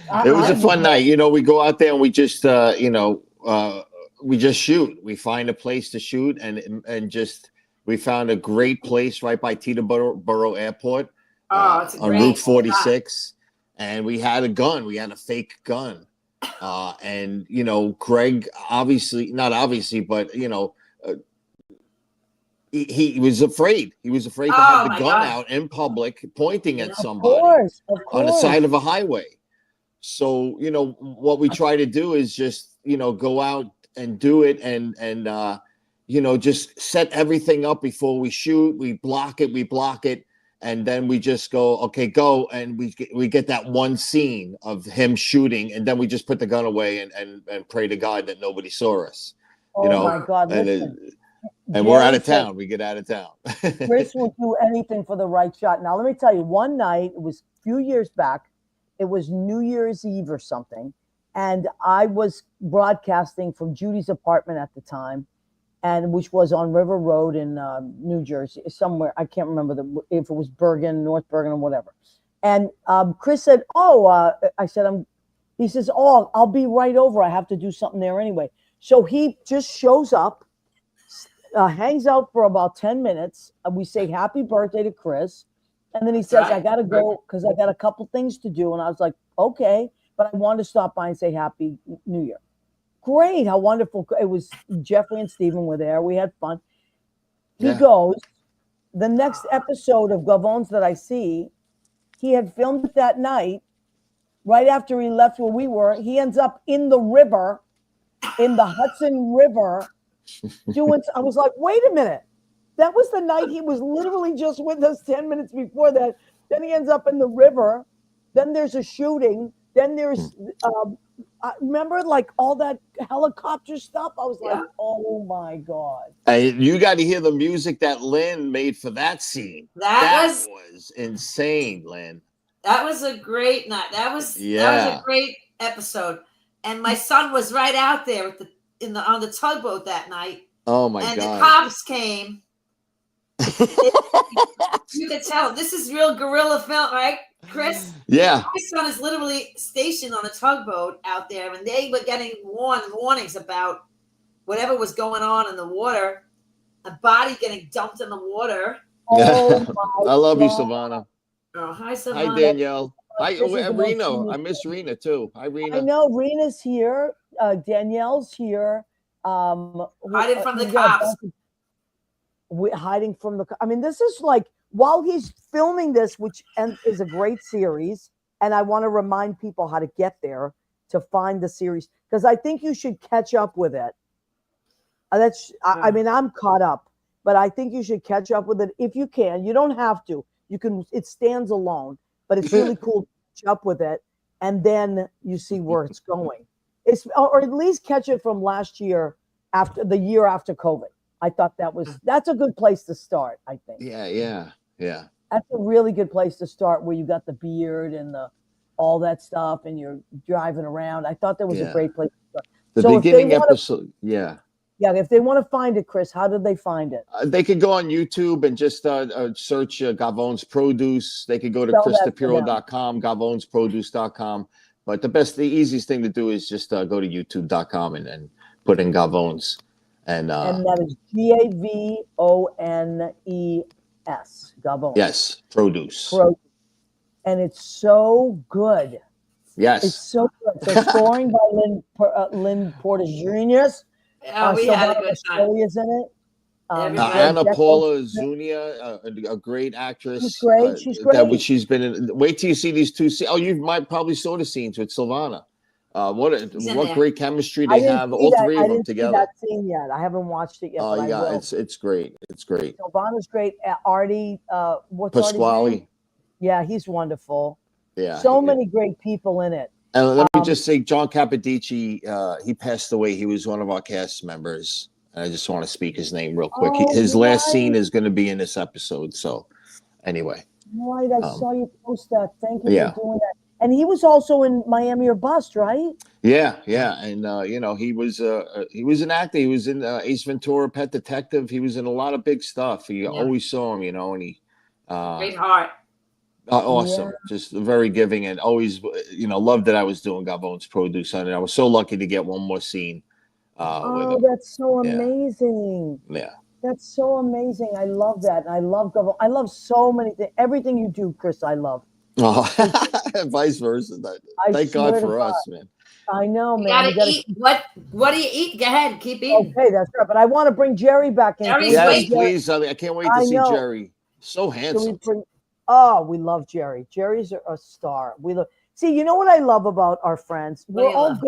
was a fun night. You know, we go out there and we just, we just shoot. We find a place to shoot, and just we found a great place right by Teterboro Airport it's a on great Route 46, and we had a gun. We had a fake gun, and you know, Greg not obviously, but you know. He was afraid. He was afraid to have the gun out in public, pointing at somebody on the side of a highway. So, you know, what we try to do is just, you know, go out and do it and you know, just set everything up before we shoot. We block it. And then we just go, okay, go. And we get that one scene of him shooting. And then we just put the gun away and pray to God that nobody saw us. You know? My God, and we're out of town. We get out of town. Chris will do anything for the right shot. Now, let me tell you, one night, it was a few years back, it was New Year's Eve or something, and I was broadcasting from Judy's apartment at the time, and which was on River Road in New Jersey, somewhere. I can't remember if it was Bergen, North Bergen, or whatever. And Chris said, I said, he says, I'll be right over. I have to do something there anyway. So he just shows up. Hangs out for about 10 minutes. We say happy birthday to Chris. And then he says, I got to go because I got a couple things to do. And I was like, okay. But I wanted to stop by and say happy New Year. Great. How wonderful. It was Jeffrey and Stephen were there. We had fun. He goes, the next episode of Gavones that I see, he had filmed it that night. Right after he left where we were, he ends up in the river, in the Hudson River, I was like, wait a minute. That was the night he was literally just with us 10 minutes before that. Then he ends up in the river. Then there's a shooting. Then there's, remember like all that helicopter stuff? I was like, oh my God. You got to hear the music that Lynn made for that scene. That was insane, Lynn. That was a great night. That was a great episode. And my son was right out there with on the tugboat that night, Oh my and God. the cops came. You could tell this is real guerrilla film, right, Chris? Yeah. My son is literally stationed on a tugboat out there, and they were getting warnings about whatever was going on in the water, a body getting dumped in the water. Oh I love you, God. Savannah. Oh, hi, Hi, Savannah. Danielle. Hi, This is the most Rena. I unique miss thing. Rena too. Hi, I Rena. know Rena's here. Danielle's here. Hiding from the we got a cops. bunch of- hiding from the. I mean, this is like while he's filming this, which is a great series, and I want to remind people how to get there to find the series because I think you should catch up with it. I mean, I'm caught up, but I think you should catch up with it if you can. You don't have to. You can. It stands alone, but it's really cool to catch up with it, and then you see where it's going. Or at least catch it from last year, after the year after COVID. I thought that's a good place to start. I think Yeah. that's a really good place to start, where you got the beard and all that stuff, and you're driving around. I thought that was a Yeah. great place to start. The So if they beginning wanna- episode. Yeah. Yeah, if they want to find it, Chris, how did they find it? They could go on YouTube and just search Gavone's Produce. They could go to Spell that for them. ChrisDePierro.com, Gavone'sProduce.com. But the easiest thing to do is just go to YouTube.com and put in Gavone's. And that is Gavones. Gavone. yes, Produce. And it's so good. Yes. It's so good. So scoring by Lynn Portas Jr. Oh, we had a good time. Mastrolia is in it. Everybody. Anna Deco- Paula Zunia, a great actress. She's great. She's great. She's been in. Wait till you see these two. You might probably saw the scenes with Silvana. What there. great chemistry I they didn't have. see All that. three I of them didn't see together. that scene yet. I haven't watched it yet. Oh, but I yeah, will. it's great. It's great. Silvana's great. Artie, what's Artie's name? Pasquale. Yeah, he's wonderful. Yeah. So many great people in it. And let me just say, John Capodici, he passed away. He was one of our cast members. And I just want to speak his name real quick. Oh, His last right. scene is going to be in this episode. So, anyway. Right, I saw you post that. Thank you Yeah. for doing that. And he was also in Miami or Bust, right? Yeah, and he was an actor. He was in Ace Ventura, Pet Detective. He was in a lot of big stuff. You always saw him, and he Great heart. awesome, Yeah. just very giving, and always loved that I was doing Gavone's Produce on it. I was so lucky to get one more scene with Oh, him. that's so Yeah. amazing. Yeah. That's so amazing. I love that. And I love Gavone. I love so many things. Everything you do, Chris, I love. Oh, vice versa. I Thank God swear to for God. us, man. I know, You man. gotta eat. What do you eat? Go ahead, keep eating. Okay, that's right. But I want to bring Gerry back in. Gerry's Can we Yes, bring Gerry- please. I can't wait I to see know. Gerry. So can we handsome. bring- Oh, we love Gerry. Jerry's a star. We love. See, you know what I love about our friends? What do you love?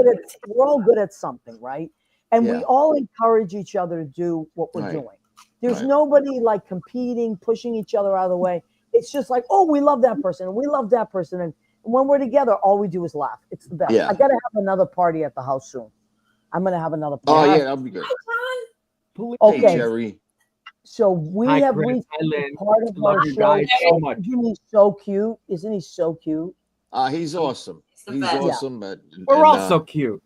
We're all good at something, right? And we Yeah. all encourage each other to do what we're Right. doing. There's Right. nobody like competing, pushing each other out of the way. It's just like, oh, we love that person, and we love that person, and when we're together, all we do is laugh. It's the best. Yeah. I gotta have another party at the house soon. I'm gonna have another Oh party. yeah, that'll be good. Okay. Hey, Gerry. So we Hi, have Chris. reached Hi, Lynn. part of Love our you show. guys so much. Isn't he so cute? Isn't he so cute? He's awesome. It's the He's best. awesome. But We're all so cute.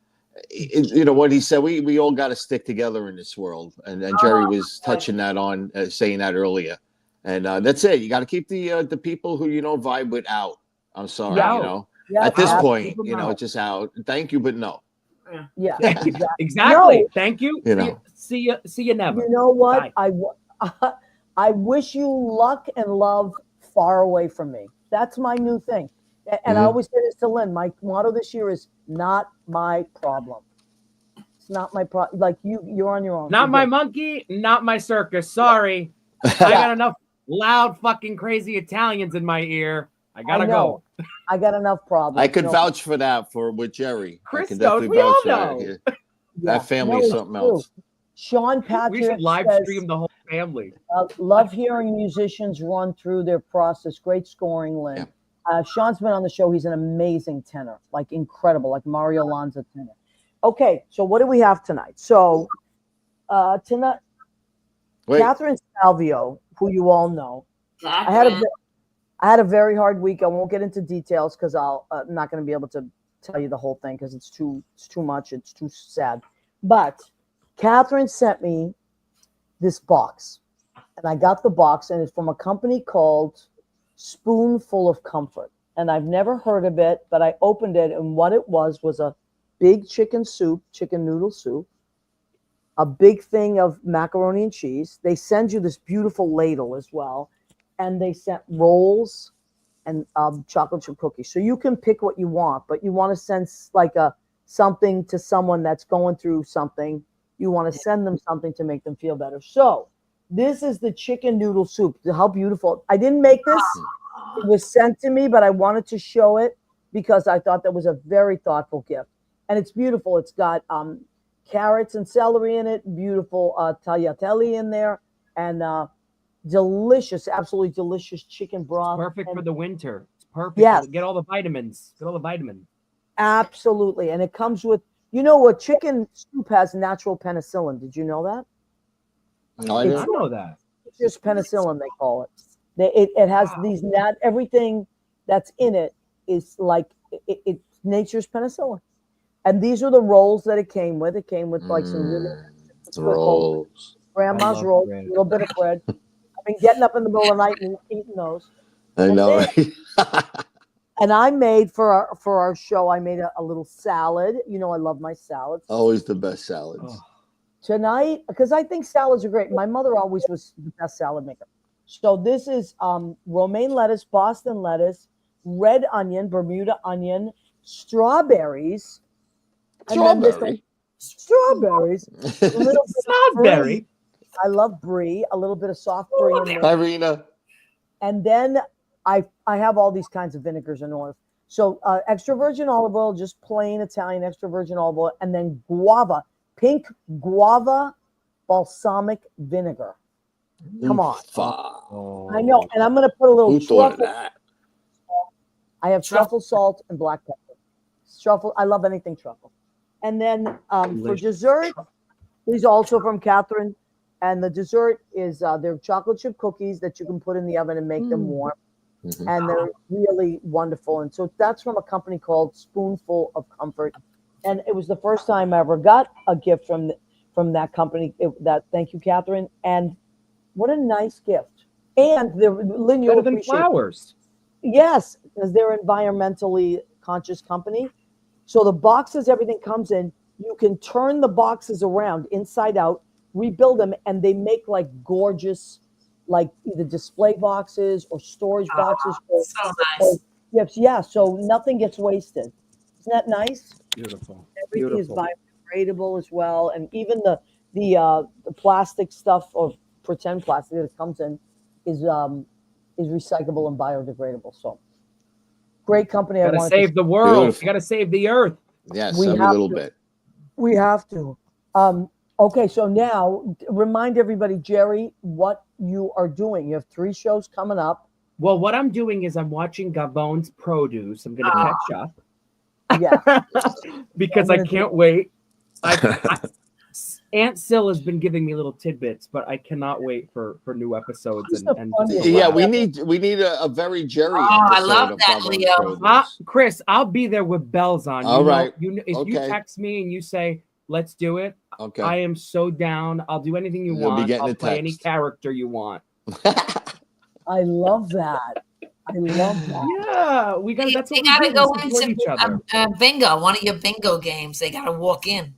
you know what he said. We all got to stick together in this world, and Gerry Oh, was touching that on, saying that earlier. And that's it. You got to keep the people who you don't vibe with out. I'm sorry, Yeah. Yeah, At this absolutely. point, Keep 'em out. it's just out. Thank you, but no. Yeah. Exactly. No. Thank you. You know. See you never. You know what? Bye. I wish you luck and love far away from me. That's my new thing. And I Mhm. always say this to Lynn. My motto this year is not my problem. It's not my problem. Like you're on your own. Not You're my good. monkey, not my circus. Sorry. I got enough loud fucking crazy Italians in my ear. I gotta know. go. I got enough problems. I could No, vouch for that with Jerry. I Chris can knows. definitely We all vouch for know. that. yeah. That family No, is it's something true. else. Sean Patrick We should live says, stream the whole family. love hearing musicians run through their process. Great scoring, Lynn. Sean's been on the show. He's an amazing tenor, like incredible, like Mario Lanza tenor. Okay, so what do we have tonight? So tonight, Wait, Catherine Salvio, who you all know, I had a very hard week. I won't get into details because I'm not going to be able to tell you the whole thing because it's too much. It's too sad. But Catherine sent me this box, and I got the box, and it's from a company called Spoonful of Comfort. And I've never heard of it, but I opened it, and what it was a big chicken noodle soup, a big thing of macaroni and cheese. They send you this beautiful ladle as well, and they sent rolls and chocolate chip cookies. So you can pick what you want, but you want to send like something to someone that's going through something. You want to send them something to make them feel better. So this is the chicken noodle soup. How beautiful. I didn't make this. It was sent to me, but I wanted to show it because I thought that was a very thoughtful gift. And it's beautiful. It's got carrots and celery in it, beautiful tagliatelle in there, and delicious, absolutely delicious chicken broth. Perfect for the winter. It's perfect. Yes. Get all the vitamins. Get all the vitamins. Absolutely. And it comes with, you know what, chicken soup has natural penicillin. Did you know that? No, I I didn't. know that. It's just penicillin, they call it. It has these, everything that's in it is like, it's nature's penicillin. And these are the rolls that it came with. It came with like some really rolls. grandma's love rolls, bread. a little bit of bread. I've been getting up in the middle of the night and eating those. I And know, then- right? And I made for our show, I made a little salad. You know, I love my salads. Always the best salads. Oh. Tonight, because I think salads are great. My mother always was the best salad maker. So this is romaine lettuce, Boston lettuce, red onion, Bermuda onion, strawberries. and then this one- Strawberries. A little bit of Strawberry. brie. I love brie. A little bit of soft brie in there. Irina. And then I have all these kinds of vinegars and oils. So extra virgin olive oil, just plain Italian extra virgin olive oil, and then guava, pink guava balsamic vinegar. Come on. Oh. I know. And I'm going to put a little Who thought of truffle. that? I have truffle salt and black pepper. Truffle. I love anything truffle. And then for Delicious. dessert, these also from Catherine. And the dessert is they're chocolate chip cookies that you can put in the oven and make them warm. Mhm. And they're really wonderful. And so that's from a company called Spoonful of Comfort. And it was the first time I ever got a gift from that company. Thank you, Catherine. And what a nice gift. And Lynn, you'll Better than appreciate. flowers. Yes, because they're environmentally conscious company. So the boxes, everything comes in. You can turn the boxes around inside out, rebuild them, and they make like gorgeous, like either display boxes or storage boxes. So nice. Gifts. Yeah, so nothing gets wasted. Isn't that nice? Beautiful. Everything is Beautiful. biodegradable as well, and even the plastic stuff or pretend plastic that it comes in is recyclable and biodegradable. So great company. I Gotta wanted save to, the world. Beautiful. You gotta save the earth. Yes, We every have little to. bit. we have to. Okay, so now remind everybody, Gerry, what you are doing. You have 3 shows coming up. Well, what I'm doing is I'm watching Gabon's produce. I'm gonna catch up Yeah. because I'm I gonna can't wait. Aunt Sil has been giving me little tidbits, but I cannot wait for new episodes. Who's And, the and funniest? Yeah, we need a very Jerry. Oh, I episode love of that, Gabon's Leo. Produce. Chris, I'll be there with bells on. All right. If you Okay. text me and you say, let's do it, Okay. I am so down. I'll do anything you You'll be want. getting I'll a play any text. character you want. I love that. I love that. Yeah, we got. That's They what gotta we do. go We support each other. into bingo, one of your bingo games. They gotta walk in.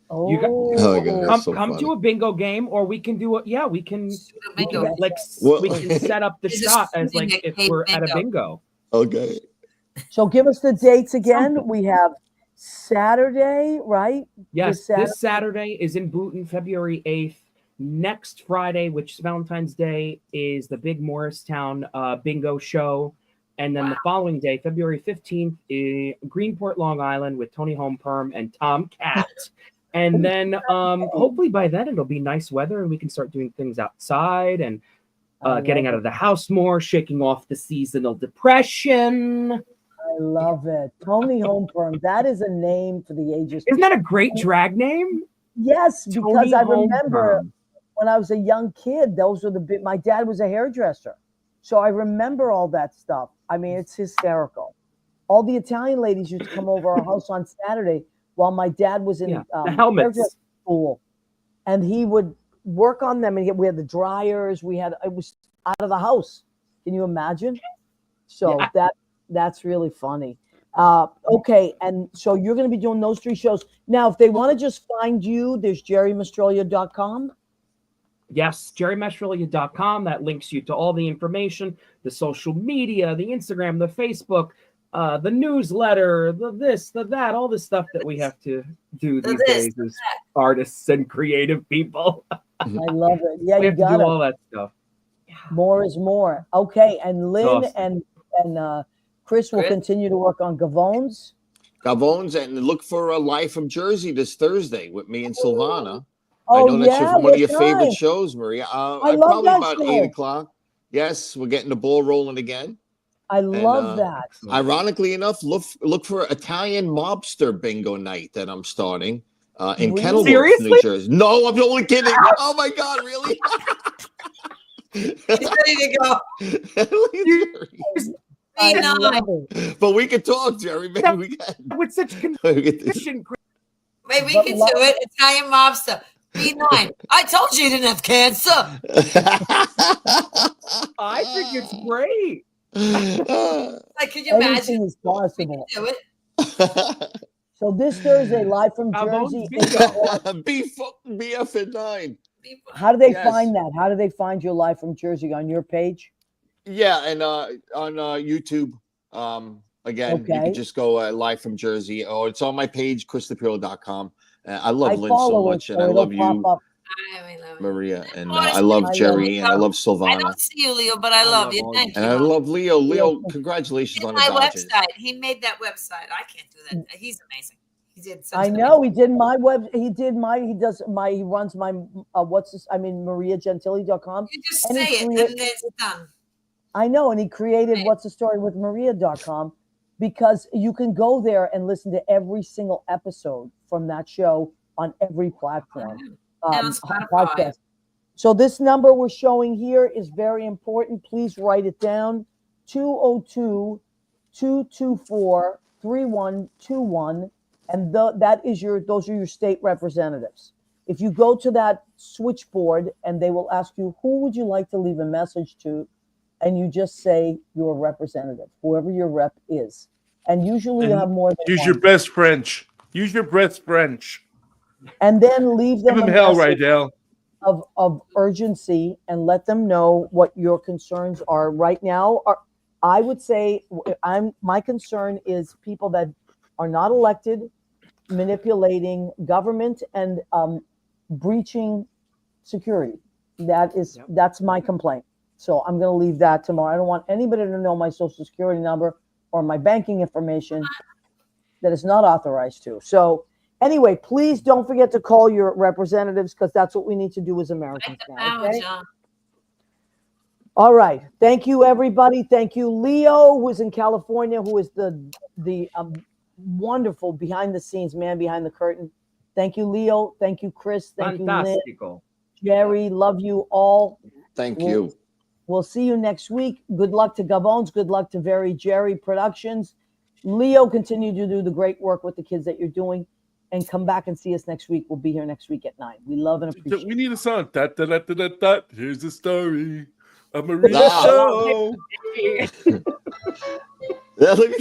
You got- Oh, God, that's so Come funny. to a bingo game, or we can do it. Yeah, we can. Bingo. Okay. Like Well- we can set up the This is shot as like shooting if a we're at a bingo. bingo. Okay. So give us the dates again. We have Saturday, right? Yes, This this Saturday is in Booton, February 8th. Next Friday, which is Valentine's Day, is the big Morristown bingo show. And then the following day, February 15th, is Greenport, Long Island with Tony Homeperm and Tom Cat. And then hopefully by then it'll be nice weather and we can start doing things outside and getting out of the house more, shaking off the seasonal depression. I love it. Tony Homeperm. That is a name for the ages. Isn't that a great drag name? Yes, because Tony I remember Homeperm. when I was a young kid, those were my dad was a hairdresser. So I remember all that stuff. I mean, it's hysterical. All the Italian ladies used to come over our house on Saturday while my dad was in Yeah, the helmets. cool. And he would work on them, and we had the dryers. It was out of the house. Can you imagine? So that's really funny. Okay, and so you're going to be doing those 3 shows. Now, if they want to just find you, there's GerryMastrolia.com. Yes, GerryMastrolia.com. That links you to all the information, the social media, the Instagram, the Facebook, the newsletter, the this, the that, all the stuff that we have to do these days as artists and creative people. I love it. Yeah, we you have to got do it. all that stuff. More is more. Okay, and Lynn Awesome. and Chris will continue to work on Gavones. Gavones, and look for a Live from Jersey this Thursday with me and Silvana. Oh, I know that's yeah, one of your what favorite time? shows, Maria. I love probably that about show. 8 o'clock. Yes, we're getting the ball rolling again. I love that. Ironically enough, look for Italian mobster bingo night that I'm starting in Really? Kenilworth, Seriously? New Jersey. No, I'm only kidding. Oh my God, really? He's ready to go. I B9. love it. But we can talk, Jerry. Maybe we can. With such conviction. Wait, we can do it. Italian mobster. B9. I told you didn't have cancer. I think it's great. Like, could you Anything imagine? is possible. We can do it. So this Thursday, live from Gavones Jersey. bingo. BF at 9. How do they Yes. find that? How do they find your live from Jersey on your page? Yeah, and on YouTube. Again, you Okay. can just go Live from Jersey. Oh, it's on my page, ChrisDePierro.com. I love Lynn so follow it, much, and so I it'll love you, pop up. I love it. Maria, and Oh, I love I Gerry, and I love I Silvana, don't see you, Leo, but I love you. all Thank and you. I love Leo. Leo, Leo. congratulations He on did the my Dodgers. website. He made that website. I can't do that. He's amazing. He did. Such I an know he did my web. He runs my mariagentili.com. You just And say he it, create- and it's done. I know, and he created Right. What's the Story with Maria.com, because you can go there and listen to every single episode from that show on every platform. And on Spotify. Podcast. So this number we're showing here is very important. Please write it down: 202-224-3121, and those are your state representatives. If you go to that switchboard and they will ask you, who would you like to leave a message to, and you just say your representative, whoever your rep is, and usually you And have more than Use one. your best French. Use your best French. And then leave them Give a him hell, message Rydell. of urgency, and let them know what your concerns are right now. I would say my concern is people that are not elected, manipulating government and breaching security. That's my complaint. So I'm going to leave that tomorrow. I don't want anybody to know my social security number or my banking information that is not authorized to. So anyway, please don't forget to call your representatives, because that's what we need to do as Americans now. Okay? John. All right. Thank you, everybody. Thank you, Leo, who is in California, who is the wonderful behind the scenes man behind the curtain. Thank you, Leo. Thank you, Chris. Thank you, Lynn. Fantastico. Jerry, love you all. Thank you. We'll see you next week. Good luck to Gavones. Good luck to Gerry Productions. Leo, continue to do the great work with the kids that you're doing, and come back and see us next week. We'll be here next week at 9. We love and appreciate We need a song. Da, da, da, da, da, da. Here's the story of Maria Nah. Show. Yeah, look at